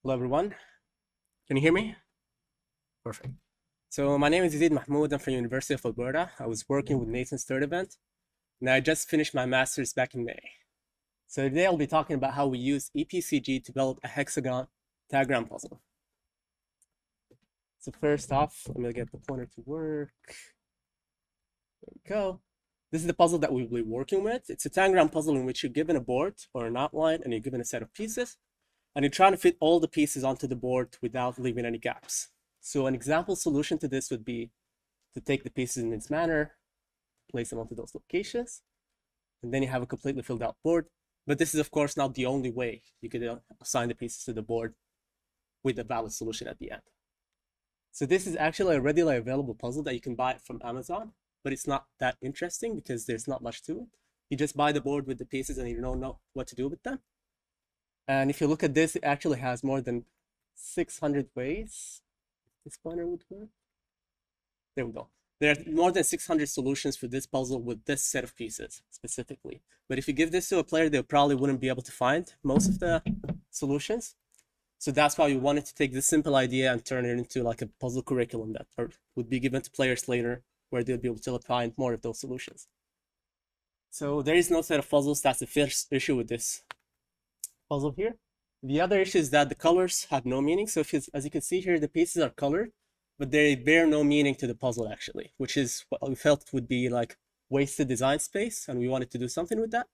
Hello, everyone. Can you hear me? Perfect. So my name is Yazeed Mahmoud. I'm from University of Alberta. I was working with Nathan Sturtevant, and I just finished my master's back in May. So today I'll be talking about how we use EPCG to build a hexagon Tangram puzzle. So first off, let me get the pointer to work. There we go. This is the puzzle that we'll be working with. It's a Tangram puzzle in which you're given a board or an outline and you're given a set of pieces, and you're trying to fit all the pieces onto the board without leaving any gaps. So an example solution to this would be to take the pieces in this manner, place them onto those locations, and then you have a completely filled out board. But this is, of course, not the only way you could assign the pieces to the board with a valid solution at the end. So this is actually a readily available puzzle that you can buy from Amazon, but it's not that interesting because there's not much to it. You just buy the board with the pieces and you don't know what to do with them. And if you look at this, it actually has more than 600 ways this pointer would work. There we go. There are more than 600 solutions for this puzzle with this set of pieces specifically. But if you give this to a player, they probably wouldn't be able to find most of the solutions. So that's why we wanted to take this simple idea and turn it into like a puzzle curriculum that would be given to players later, where they'll be able to find more of those solutions. So there is no set of puzzles. That's the first issue with this puzzle here. The other issue is that the colors have no meaning. So as you can see here, the pieces are colored, but they bear no meaning to the puzzle actually, which is what we felt would be like wasted design space, and we wanted to do something with that.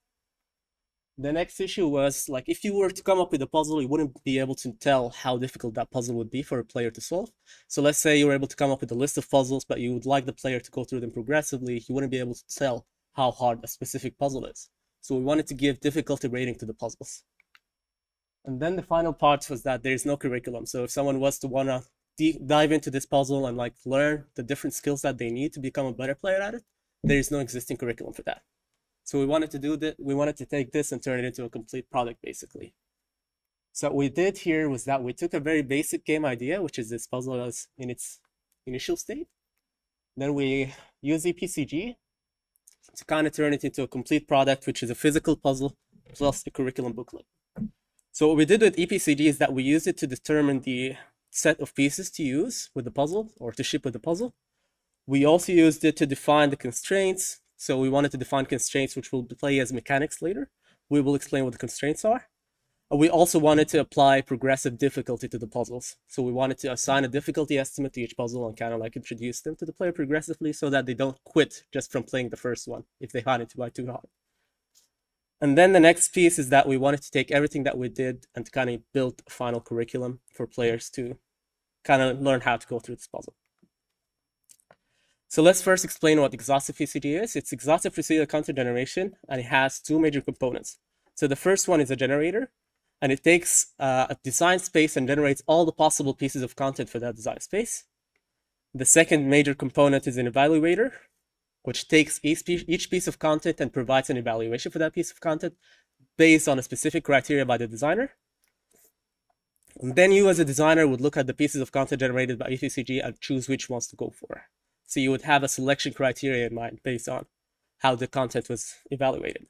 The next issue was like, if you were to come up with a puzzle, you wouldn't be able to tell how difficult that puzzle would be for a player to solve. So let's say you were able to come up with a list of puzzles, but you would like the player to go through them progressively. You wouldn't be able to tell how hard a specific puzzle is. So we wanted to give difficulty rating to the puzzles. And then the final part was that there is no curriculum. So if someone was to want to dive into this puzzle and like learn the different skills that they need to become a better player at it, there is no existing curriculum for that. So we wanted to do that. We wanted to take this and turn it into a complete product, basically. So what we did here was that we took a very basic game idea, which is this puzzle as in its initial state. Then we use EPCG to kind of turn it into a complete product, which is a physical puzzle plus the curriculum booklet. So what we did with EPCG is that we used it to determine the set of pieces to use with the puzzle or to ship with the puzzle. We also used it to define the constraints. So we wanted to define constraints which will play as mechanics later. We will explain what the constraints are. And we also wanted to apply progressive difficulty to the puzzles. So we wanted to assign a difficulty estimate to each puzzle and kind of like introduce them to the player progressively so that they don't quit just from playing the first one if they find it too hard. And then the next piece is that we wanted to take everything that we did and to kind of build a final curriculum for players to kind of learn how to go through this puzzle. So let's first explain what exhaustive PCG is. It's exhaustive procedural content generation, and it has two major components. So the first one is a generator, and it takes a design space and generates all the possible pieces of content for that design space. The second major component is an evaluator, which takes each piece of content and provides an evaluation for that piece of content based on a specific criteria by the designer. And then you as a designer would look at the pieces of content generated by EPCG and choose which ones to go for. So you would have a selection criteria in mind based on how the content was evaluated.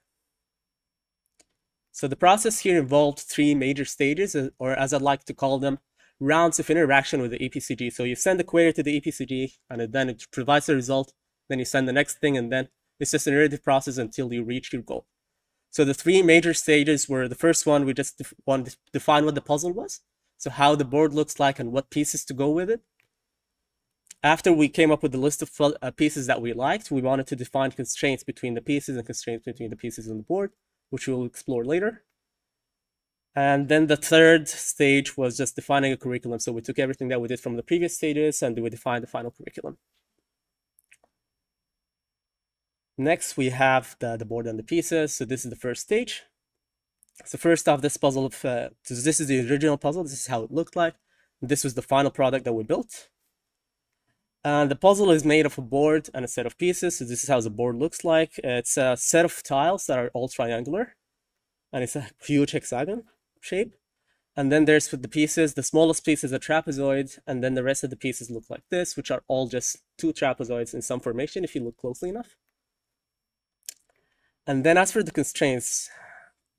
So the process here involved three major stages, or as I like to call them, rounds of interaction with the EPCG. So you send the query to the EPCG, and then it provides a result. Then you send the next thing, and then it's just an iterative process until you reach your goal. So the three major stages were, the first one, we just wanted to define what the puzzle was. So how the board looks like and what pieces to go with it. After we came up with the list of pieces that we liked, we wanted to define constraints between the pieces and constraints between the pieces on the board, which we'll explore later. And then the third stage was just defining a curriculum. So we took everything that we did from the previous stages and we defined the final curriculum. Next, we have the board and the pieces. So this is the first stage. So first off, this puzzle, so this is the original puzzle. This is how it looked like. This was the final product that we built. And the puzzle is made of a board and a set of pieces. So this is how the board looks like. It's a set of tiles that are all triangular. And it's a huge hexagon shape. And then there's the pieces. The smallest piece is a trapezoid. And then the rest of the pieces look like this, which are all just two trapezoids in some formation if you look closely enough. And then as for the constraints,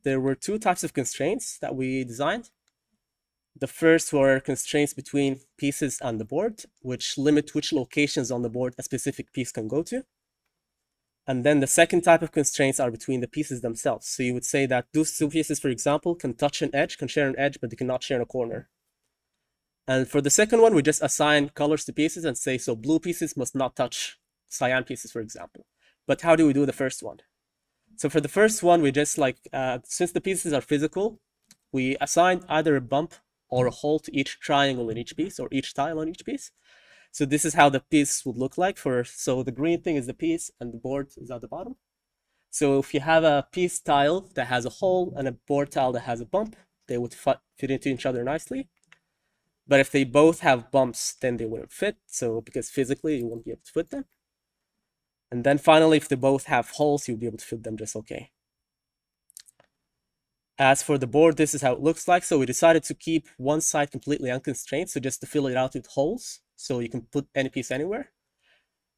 there were two types of constraints that we designed. The first were constraints between pieces on the board, which limit which locations on the board a specific piece can go to. And then the second type of constraints are between the pieces themselves. So you would say that those two pieces, for example, can touch an edge, can share an edge, but they cannot share a corner. And for the second one, we just assign colors to pieces and say, so blue pieces must not touch cyan pieces, for example. But how do we do the first one? So for the first one, we just since the pieces are physical, we assign either a bump or a hole to each triangle in each piece or each tile on each piece. So this is how the piece would look like. So the green thing is the piece and the board is at the bottom. So if you have a piece tile that has a hole and a board tile that has a bump, they would fit into each other nicely. But if they both have bumps, then they wouldn't fit. So because physically you won't be able to fit them. And then finally, if they both have holes, you'll be able to fit them just okay. As for the board, this is how it looks like. So we decided to keep one side completely unconstrained. So just to fill it out with holes. So you can put any piece anywhere.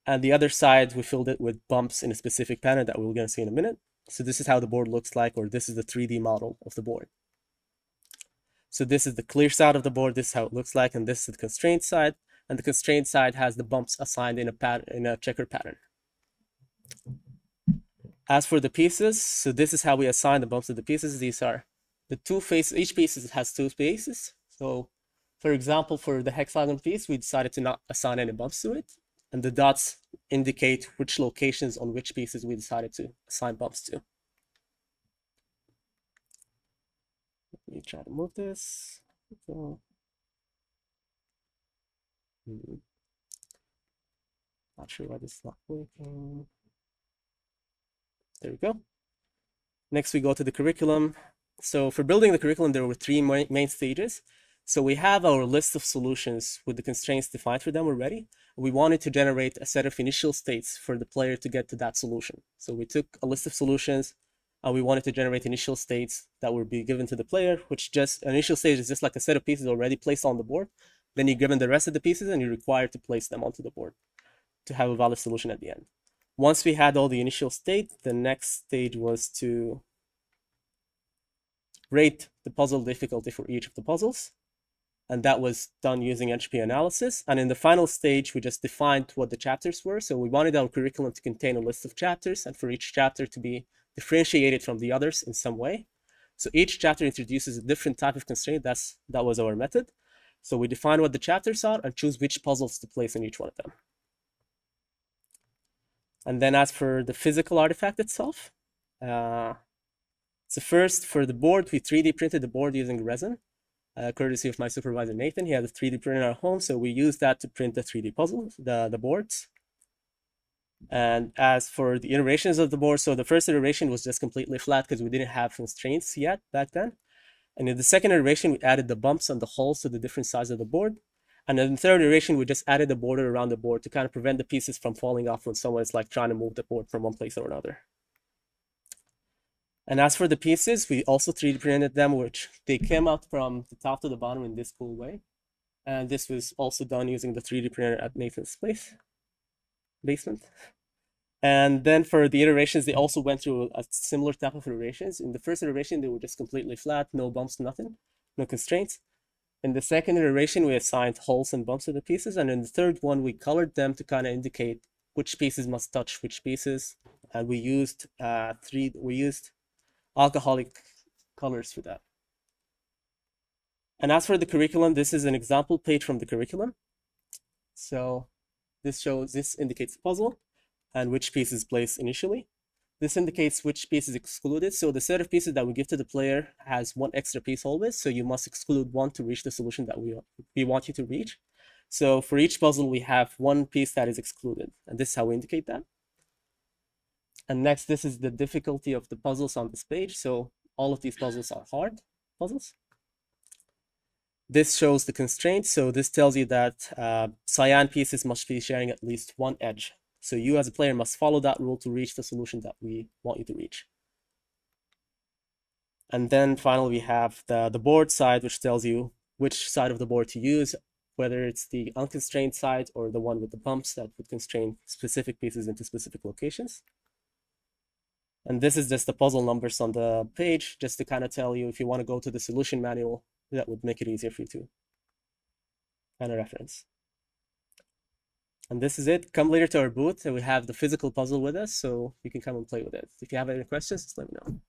And the other side, we filled it with bumps in a specific pattern that we're going to see in a minute. So this is how the board looks like, or this is the 3D model of the board. So this is the clear side of the board. This is how it looks like. And this is the constraint side. And the constraint side has the bumps assigned in a checker pattern. As for the pieces, so this is how we assign the bumps to the pieces. These are the two faces. Each piece has two faces. So for example, for the hexagon piece, we decided to not assign any bumps to it. And the dots indicate which locations on which pieces we decided to assign bumps to. Let me try to move this. Not sure why this is not working. There we go. Next, we go to the curriculum. So for building the curriculum, there were three main stages. So we have our list of solutions with the constraints defined for them already. We wanted to generate a set of initial states for the player to get to that solution. So we took a list of solutions and we wanted to generate initial states that would be given to the player, which just initial stage is just like a set of pieces already placed on the board. Then you're given the rest of the pieces and you're required to place them onto the board to have a valid solution at the end. Once we had all the initial state, the next stage was to rate the puzzle difficulty for each of the puzzles. And that was done using entropy analysis. And in the final stage, we just defined what the chapters were. So we wanted our curriculum to contain a list of chapters and for each chapter to be differentiated from the others in some way. So each chapter introduces a different type of constraint. That was our method. So we define what the chapters are and choose which puzzles to place in each one of them. And then as for the physical artifact itself, so first for the board, we 3D printed the board using resin, courtesy of my supervisor, Nathan. He had a 3D printer at home, so we used that to print the 3D puzzle, the boards. And as for the iterations of the board, so the first iteration was just completely flat because we didn't have constraints yet back then. And in the second iteration, we added the bumps and the holes to the different sides of the board. And in the third iteration, we just added a border around the board to kind of prevent the pieces from falling off when someone is like trying to move the board from one place or another. And as for the pieces, we also 3D printed them, which they came out from the top to the bottom in this cool way. And this was also done using the 3D printer at Nathan's basement. And then for the iterations, they also went through a similar type of iterations. In the first iteration, they were just completely flat, no bumps, nothing, no constraints. In the second iteration, we assigned holes and bumps to the pieces. And in the third one, we colored them to kind of indicate which pieces must touch which pieces. And we used alcoholic colors for that. And as for the curriculum, this is an example page from the curriculum. So this indicates the puzzle and which piece is placed initially. This indicates which piece is excluded. So the set of pieces that we give to the player has one extra piece always. So you must exclude one to reach the solution that we want you to reach. So for each puzzle, we have one piece that is excluded. And this is how we indicate that. And next, this is the difficulty of the puzzles on this page. So all of these puzzles are hard puzzles. This shows the constraints. So this tells you that cyan pieces must be sharing at least one edge. So you as a player must follow that rule to reach the solution that we want you to reach. And then finally, we have the board side, which tells you which side of the board to use, whether it's the unconstrained side or the one with the bumps that would constrain specific pieces into specific locations. And this is just the puzzle numbers on the page, just to kind of tell you if you want to go to the solution manual, that would make it easier for you to kind of reference. And this is it. Come later to our booth and we have the physical puzzle with us, so you can come and play with it. If you have any questions, just let me know.